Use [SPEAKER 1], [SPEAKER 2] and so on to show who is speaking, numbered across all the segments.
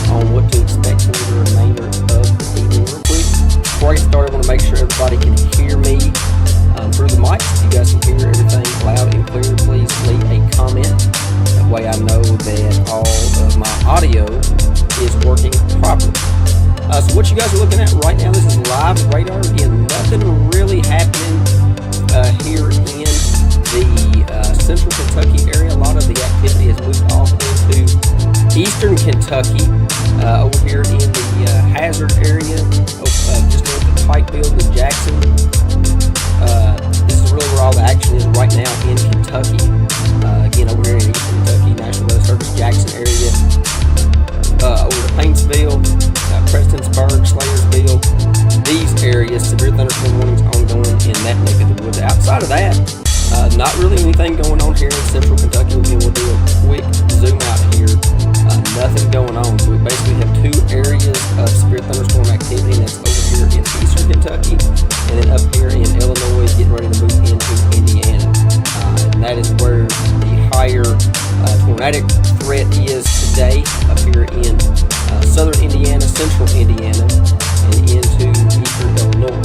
[SPEAKER 1] on what to expect for the remainder of the evening. Real quick, before I get started, I want to make sure everybody can hear me through the mic. If you guys can hear everything loud and clear, please leave a comment. That way I know that all of my audio is working properly. So what you guys are looking at right now, this is live radar. Again, nothing really happening here in the central Kentucky area. A lot of the activity has moved off into eastern Kentucky, over here in the Hazard area, just north of Pikeville to Jackson. This is really where all the action is right now in Kentucky. Again, over here in eastern Kentucky, National Weather Service, Jackson area, over to Paintsville, Prestonsburg, Slayersville, these areas, severe thunderstorm warnings ongoing in that neck of the woods. Outside of that, not really anything going on here in central Kentucky. Again, we'll do a quick zoom out here. Nothing going on. So we basically have two areas of severe thunderstorm activity, and that's over here in eastern Kentucky, and then up here in Illinois, getting ready to move into Indiana. And that is where the higher tornadic threat is today, up here in southern Indiana, central Indiana, and into eastern Illinois.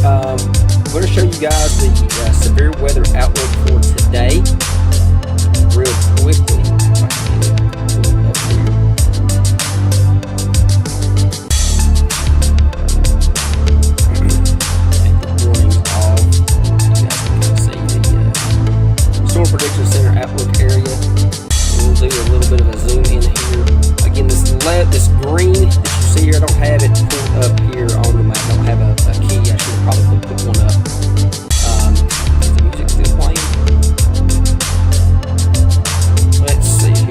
[SPEAKER 1] I'm going to show you guys the severe weather outlook for today real quickly. Up here. Take the warnings off. You guys can kind of see the Storm Prediction Center outlook area. We'll do a little bit of a zoom in here. Again, this green that you see here, I don't have it pulled up here on the map. I don't have a key. I should have probably put one up. Is the music still playing? Let's see here.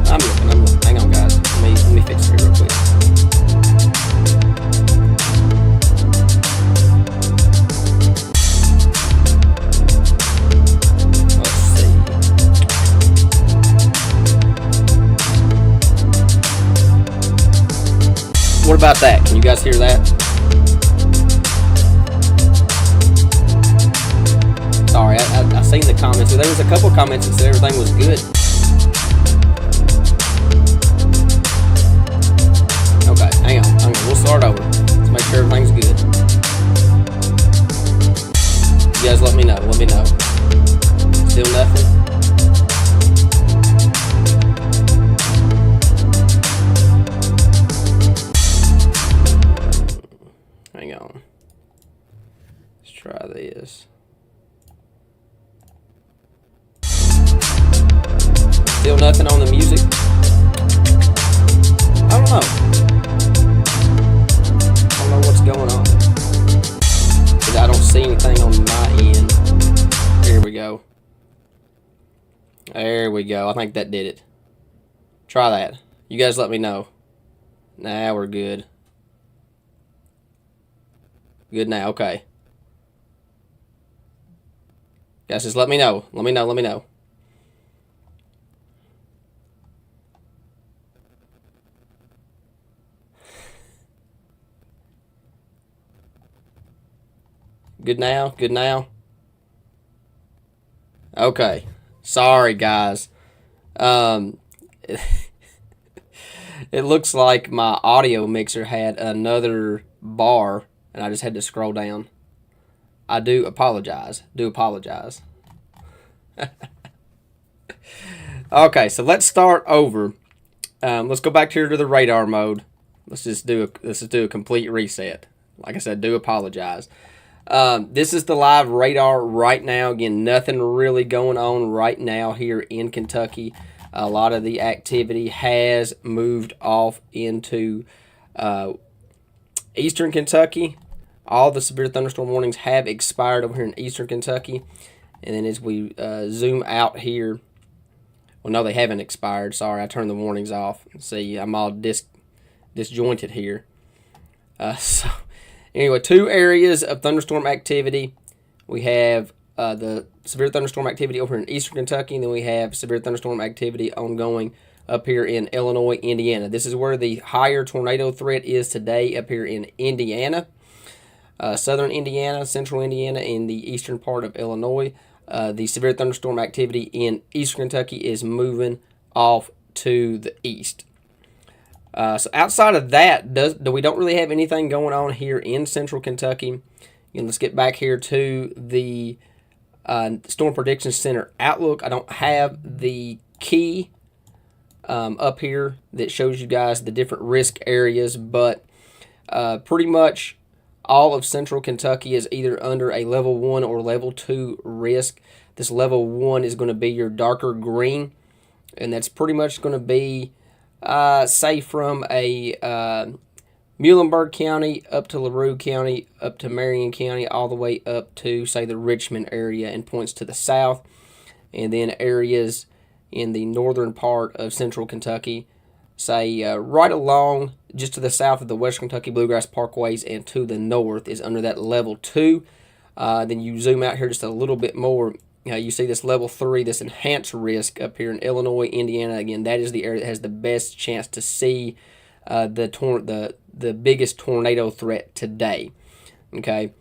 [SPEAKER 1] I'm looking. Hang on, guys. Let me fix it here real quick. Let's see. What about that? Can you guys hear that? Sorry, I seen the comments. So there was a couple comments that said everything was good. Okay, hang on. We'll start over. Let's make sure everything's good. You guys let me know. Still nothing? Hang on. Let's try this. Still nothing on the music? I don't know. I don't know what's going on. Because I don't see anything on my end. Here we go. There we go. I think that did it. Try that. You guys let me know. Now we're good. Good now. Okay. Guys, just let me know. Let me know. Good now. Okay. Sorry, guys. It looks like my audio mixer had another bar, and I just had to scroll down. I do apologize. Okay, so let's start over. Let's go back here to the radar mode. Let's just do a complete reset. Like I said, do apologize. This is the live radar right now. Again, nothing really going on right now here in Kentucky. A lot of the activity has moved off into eastern Kentucky. All the severe thunderstorm warnings have expired over here in eastern Kentucky. And then as we zoom out here, well, no, they haven't expired. Sorry, I turned the warnings off. See, I'm all disjointed here. So anyway, two areas of thunderstorm activity. We have the severe thunderstorm activity over in eastern Kentucky, and then we have severe thunderstorm activity ongoing up here in Illinois, Indiana. This is where the higher tornado threat is today, up here in Indiana, southern Indiana, central Indiana, and the eastern part of Illinois. The severe thunderstorm activity in eastern Kentucky is moving off to the east. So outside of that, we don't really have anything going on here in central Kentucky. And let's get back here to the Storm Prediction Center outlook. I don't have the key up here that shows you guys the different risk areas, but pretty much all of central Kentucky is either under a level 1 or level 2 risk. This level 1 is going to be your darker green, and that's pretty much going to be, say, from a Muhlenberg County up to LaRue County, up to Marion County, all the way up to, say, the Richmond area and points to the south, and then areas in the northern part of central Kentucky, say right along just to the south of the Western Kentucky Bluegrass Parkways and to the north is under that level 2. Then you zoom out here just a little bit more. You see this level 3, this enhanced risk up here in Illinois, Indiana. Again, that is the area that has the best chance to see the biggest tornado threat today. Okay,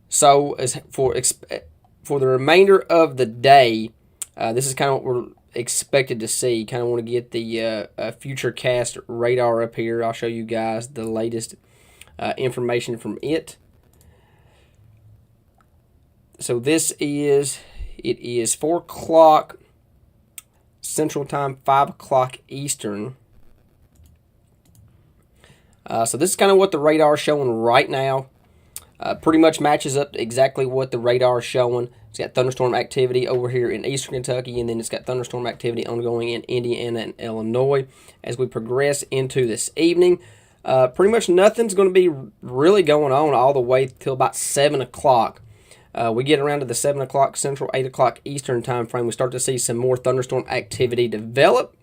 [SPEAKER 1] so as for the remainder of the day, this is kind of what we're expected to see. Kind of want to get the Futurecast radar up here. I'll show you guys the latest information from it. So it is 4 o'clock Central Time, 5 o'clock Eastern. So this is kind of what the radar is showing right now. Pretty much matches up to exactly what the radar is showing. It's got thunderstorm activity over here in eastern Kentucky, and then it's got thunderstorm activity ongoing in Indiana and Illinois. As we progress into this evening, pretty much nothing's going to be really going on all the way till about 7 o'clock. We get around to the 7 o'clock Central, 8 o'clock Eastern time frame. We start to see some more thunderstorm activity develop.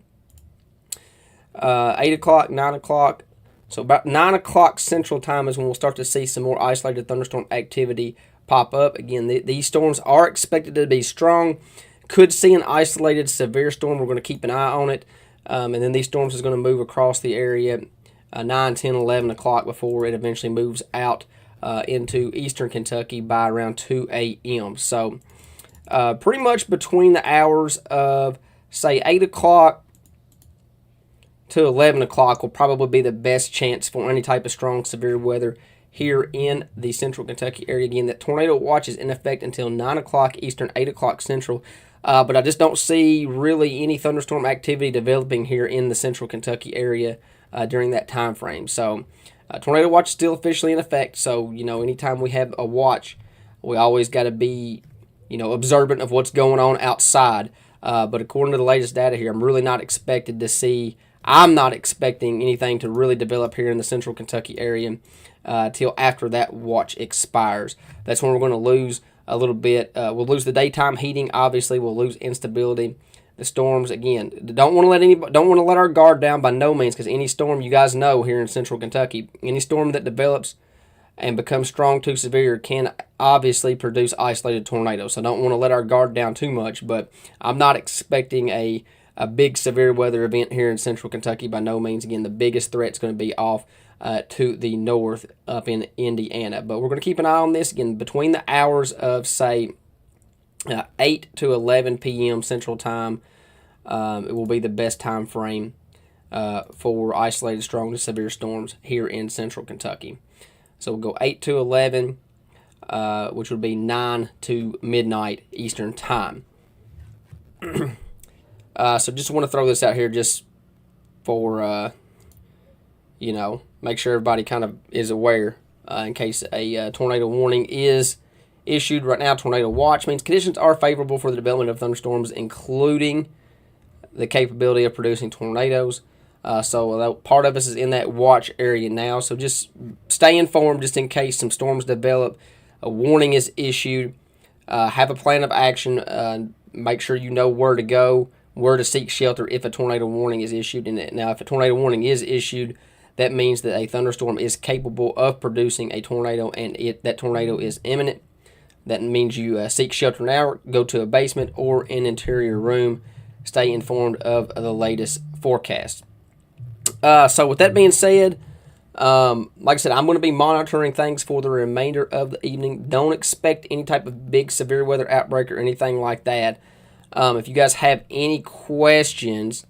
[SPEAKER 1] 8 o'clock, 9 o'clock. So about 9 o'clock Central time is when we'll start to see some more isolated thunderstorm activity pop up. Again, these storms are expected to be strong. Could see an isolated severe storm. We're going to keep an eye on it. And then these storms is going to move across the area 9, 10, 11 o'clock before it eventually moves out into eastern Kentucky by around 2 a.m. So pretty much between the hours of, say, 8 o'clock to 11 o'clock will probably be the best chance for any type of strong severe weather here in the central Kentucky area. Again, that tornado watch is in effect until 9 o'clock Eastern, 8 o'clock Central. But I just don't see really any thunderstorm activity developing here in the central Kentucky area during that time frame. So tornado watch is still officially in effect. So, anytime we have a watch, we always got to be, observant of what's going on outside. But according to the latest data here, I'm not expecting anything to really develop here in the central Kentucky area till after that watch expires. That's when we're going to lose a little bit. We'll lose the daytime heating. Obviously, we'll lose instability. The storms, again, don't want to let our guard down by no means, because any storm, you guys know here in central Kentucky, any storm that develops and becomes strong to severe can obviously produce isolated tornadoes. So don't want to let our guard down too much, but I'm not expecting a big severe weather event here in central Kentucky by no means. Again, the biggest threat is going to be off to the north up in Indiana. But we're going to keep an eye on this, again, between the hours of, say, 8 to 11 p.m. Central Time. It will be the best time frame for isolated strong to severe storms here in central Kentucky. So we'll go 8 to 11, which would be 9 to midnight Eastern Time. So just want to throw this out here just for, make sure everybody kind of is aware in case a tornado warning is issued. Right now, tornado watch means conditions are favorable for the development of thunderstorms, including the capability of producing tornadoes. So part of us is in that watch area now. So just stay informed just in case some storms develop. A warning is issued. Have a plan of action. Make sure you know where to go, where to seek shelter if a tornado warning is issued. And now, if a tornado warning is issued, that means that a thunderstorm is capable of producing a tornado, and that tornado is imminent. That means you seek shelter now, go to a basement or an interior room, stay informed of the latest forecast. So with that being said, like I said, I'm going to be monitoring things for the remainder of the evening. Don't expect any type of big severe weather outbreak or anything like that. If you guys have any questions,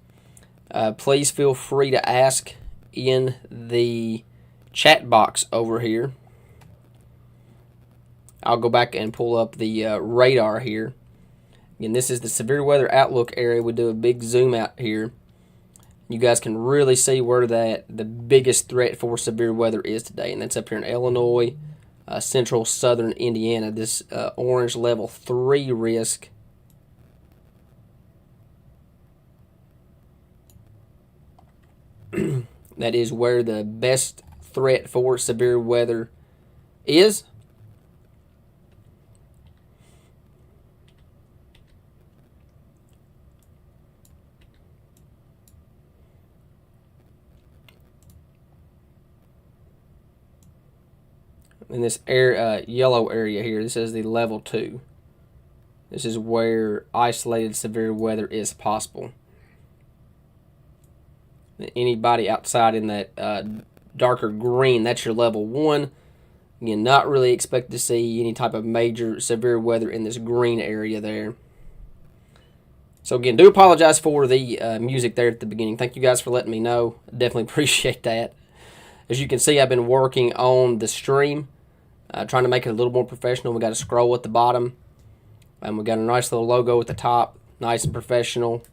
[SPEAKER 1] please feel free to ask in the chat box over here. I'll go back and pull up the radar here. Again, this is the severe weather outlook area. We do a big zoom out here. You guys can really see where the biggest threat for severe weather is today, and that's up here in Illinois, central southern Indiana. This orange level 3 risk. That is where the best threat for severe weather is. In this yellow area here, this is the level 2. This is where isolated severe weather is possible. Anybody outside in that darker green, that's your level 1. Again, not really expect to see any type of major severe weather in this green area there. So again, do apologize for the music there at the beginning. Thank you guys for letting me know. Definitely appreciate that. As you can see, I've been working on the stream, trying to make it a little more professional. We got a scroll at the bottom, and we got a nice little logo at the top, nice and professional.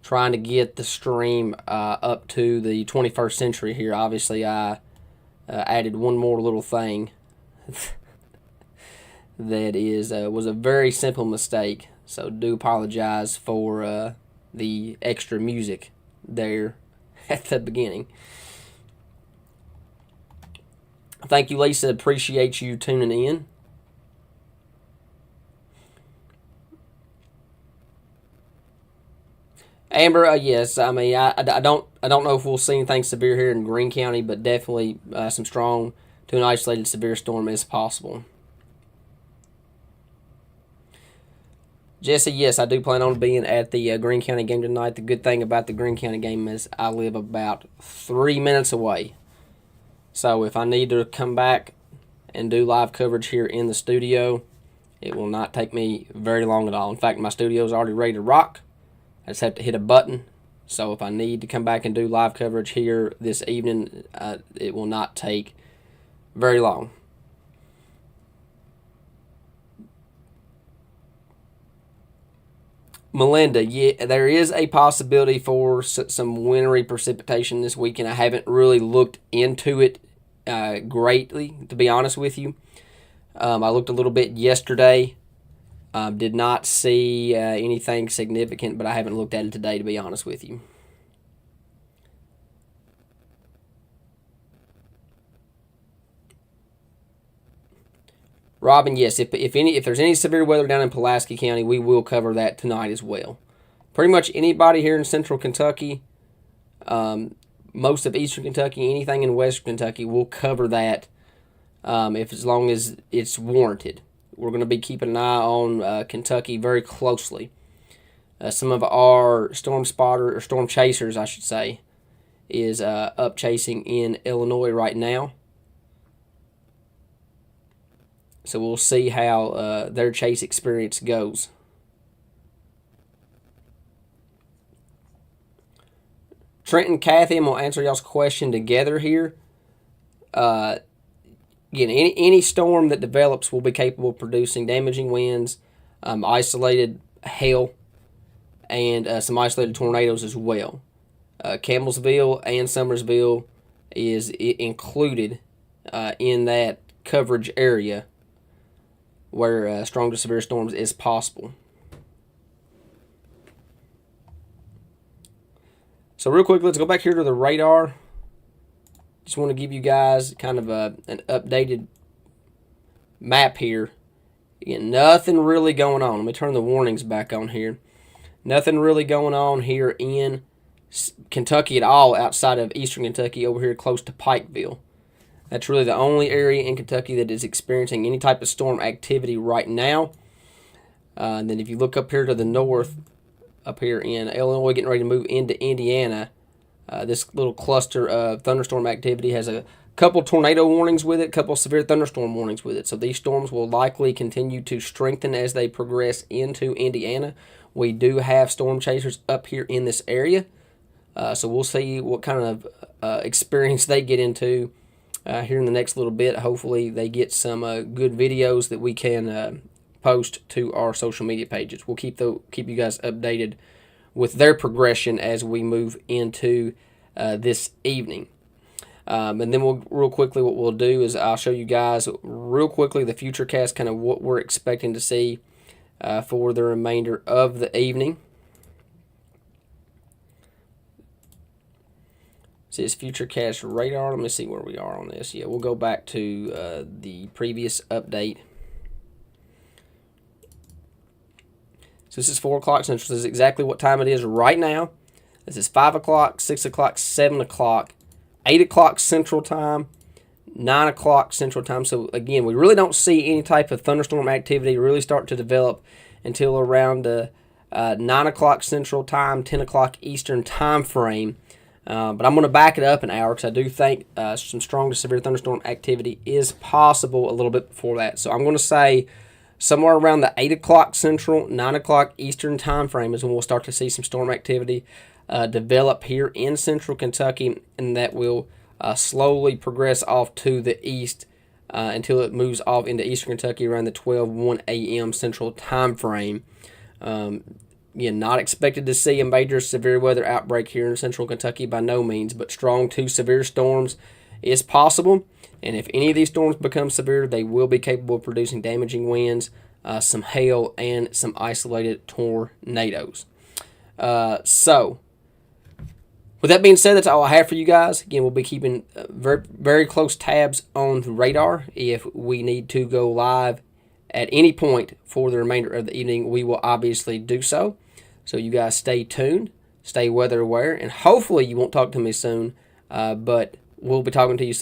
[SPEAKER 1] Trying to get the stream up to the 21st century here. Obviously, I added one more little thing that was a very simple mistake. So do apologize for the extra music there at the beginning. Thank you, Lisa. Appreciate you tuning in. Amber, yes. I mean, I don't know if we'll see anything severe here in Greene County, but definitely some strong to an isolated severe storm is possible. Jesse, yes, I do plan on being at the Greene County game tonight. The good thing about the Greene County game is I live about 3 minutes away. So if I need to come back and do live coverage here in the studio, it will not take me very long at all. In fact, my studio is already ready to rock. I just have to hit a button. So if I need to come back and do live coverage here this evening, it will not take very long. Melinda, yeah, there is a possibility for some wintry precipitation this weekend. I haven't really looked into it greatly, to be honest with you. I looked a little bit yesterday. Did not see anything significant, but I haven't looked at it today, to be honest with you. Robin, yes, if there's any severe weather down in Pulaski County, we will cover that tonight as well. Pretty much anybody here in central Kentucky, most of eastern Kentucky, anything in western Kentucky, we'll cover that as long as it's warranted. We're going to be keeping an eye on Kentucky very closely. Some of our storm chasers, I should say, is up chasing in Illinois right now. So we'll see how their chase experience goes. Trent and Kathy, I'm going to answer y'all's question together here. Again, any storm that develops will be capable of producing damaging winds, isolated hail, and some isolated tornadoes as well. Campbellsville and Summersville is included in that coverage area where strong to severe storms is possible. So real quick, let's go back here to the radar. Just want to give you guys kind of an updated map here. Again, nothing really going on. Let me turn the warnings back on here. Nothing really going on here in Kentucky at all outside of eastern Kentucky over here close to Pikeville. That's really the only area in Kentucky that is experiencing any type of storm activity right now. And then if you look up here to the north, up here in Illinois, getting ready to move into Indiana. This little cluster of thunderstorm activity has a couple tornado warnings with it, a couple severe thunderstorm warnings with it. So these storms will likely continue to strengthen as they progress into Indiana. We do have storm chasers up here in this area. So we'll see what kind of experience they get into here in the next little bit. Hopefully they get some good videos that we can post to our social media pages. We'll keep you guys updated with their progression as we move into this evening. And then real quickly, what we'll do is I'll show you guys real quickly the futurecast, kind of what we're expecting to see for the remainder of the evening. So this futurecast radar, let me see where we are on this. Yeah, we'll go back to the previous update. So this is 4 o'clock Central. This is exactly what time it is right now. This is 5 o'clock, 6 o'clock, 7 o'clock, 8 o'clock Central Time, 9 o'clock Central Time. So again, we really don't see any type of thunderstorm activity really start to develop until around 9 o'clock Central Time, 10 o'clock Eastern Time frame. But I'm going to back it up an hour because I do think some strong to severe thunderstorm activity is possible a little bit before that. So I'm going to say somewhere around the 8 o'clock Central, 9 o'clock Eastern Time frame is when we'll start to see some storm activity develop here in Central Kentucky, and that will slowly progress off to the east until it moves off into Eastern Kentucky around the 1 a.m. Central Time frame. Not expected to see a major severe weather outbreak here in Central Kentucky by no means, but strong to severe storms is possible. And if any of these storms become severe, they will be capable of producing damaging winds, some hail, and some isolated tornadoes. So, with that being said, that's all I have for you guys. Again, we'll be keeping very, very close tabs on the radar. If we need to go live at any point for the remainder of the evening, we will obviously do so. So you guys stay tuned, stay weather aware, and hopefully you won't talk to me soon, but we'll be talking to you soon.